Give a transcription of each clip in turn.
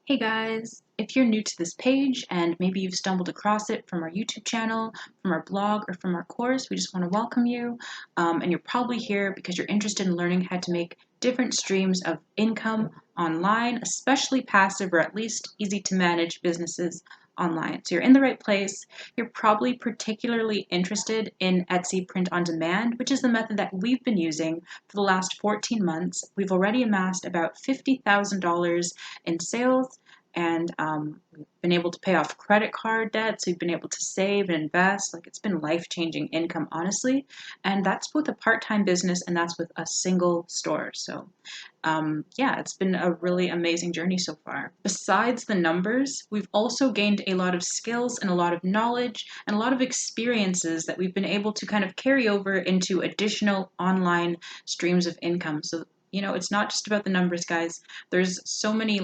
Hey guys, if you're new to this page and maybe you've stumbled across it from our YouTube channel, from our blog, or from our course, we just want to welcome you. And you're probably here because you're interested in learning how to make different streams of income online, especially passive or at least easy to manage businesses online. So you're in the right place. You're probably particularly interested in Etsy print on demand, which is the method that we've been using for the last 14 months. We've already amassed about $50,000 in sales, and we've been able to pay off credit card debts. We've been able to save and invest. Like, it's been life-changing income, honestly. And that's with a part-time business, and that's with a single store. So yeah, it's been a really amazing journey so far. Besides the numbers, we've also gained a lot of skills and a lot of knowledge and a lot of experiences that we've been able to kind of carry over into additional online streams of income. So it's not just about the numbers, guys. There's so many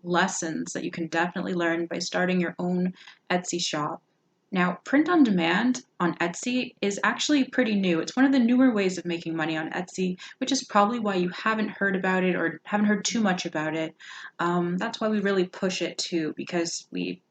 lessons that you can definitely learn by starting your own Etsy shop. Now, print on demand on Etsy is actually pretty new. It's one of the newer ways of making money on Etsy, which is probably why you haven't heard about it or haven't heard too much about it. That's why we really push it too, because we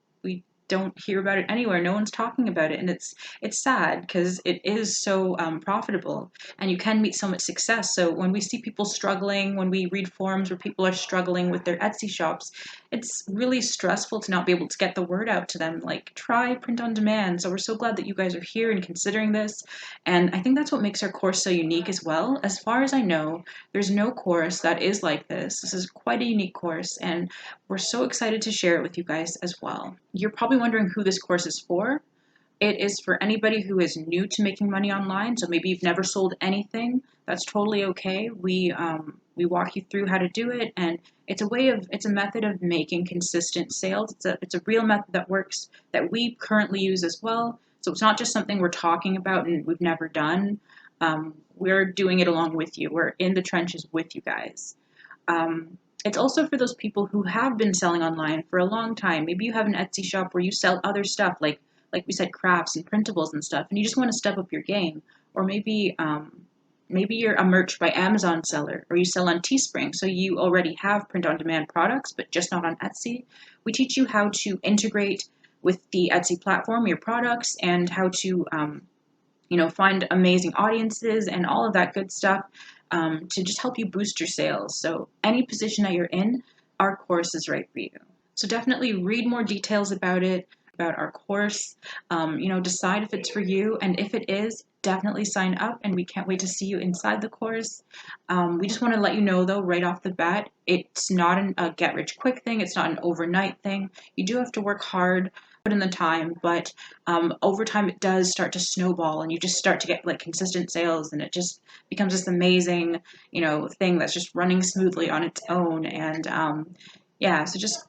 don't hear about it anywhere. No one's talking about it, and it's sad because it is so profitable, and you can meet so much success. So when we see people struggling, when we read forums where people are struggling with their Etsy shops, it's really stressful to not be able to get the word out to them. Like, try print on demand. So we're so glad that you guys are here and considering this. And I think that's what makes our course so unique as well. As far as I know, there's no course that is like this. This is quite a unique course, and we're so excited to share it with you guys as well. You're probably wondering who this course is for. It is for anybody who is new to making money online. So maybe you've never sold anything. That's totally okay. We walk you through how to do it, and it's a method of making consistent sales. It's a real method that works, that we currently use as well. So it's not just something we're talking about and we've never done. We're doing it along with you. We're in the trenches with you guys. It's also for those people who have been selling online for a long time. Maybe you have an Etsy shop where you sell other stuff, like we said, crafts and printables and stuff, and you just want to step up your game. Or maybe you're a merch by Amazon seller, or you sell on Teespring, so you already have print-on-demand products, but just not on Etsy. We teach you how to integrate with the Etsy platform your products, and how to find amazing audiences and all of that good stuff, to just help you boost your sales. So any position that you're in, our course is right for you. So definitely read more details about it, about our course. Decide if it's for you, and if it is, definitely sign up, and we can't wait to see you inside the course. We just want to let you know, though, right off the bat, it's not a get-rich-quick thing. It's not an overnight thing. You do have to work hard, put in the time, but over time it does start to snowball, and you just start to get consistent sales, and it just becomes this amazing thing that's just running smoothly on its own. And yeah, so just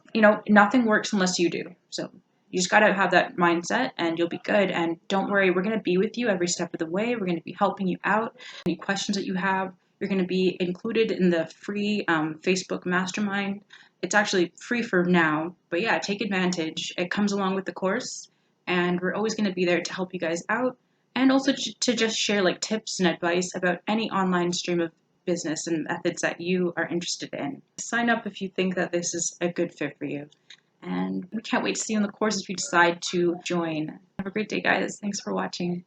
nothing works unless you do. So you just got to have that mindset, and you'll be good. And don't worry, we're going to be with you every step of the way. We're going to be helping you out. Any questions that you have, you're going to be included in the free Facebook mastermind. It's actually free for now, but yeah, take advantage. It comes along with the course, and we're always going to be there to help you guys out, and also to just share tips and advice about any online stream of business and methods that you are interested in. Sign up if you think that this is a good fit for you. And we can't wait to see you in the course if you decide to join. Have a great day, guys. Thanks for watching.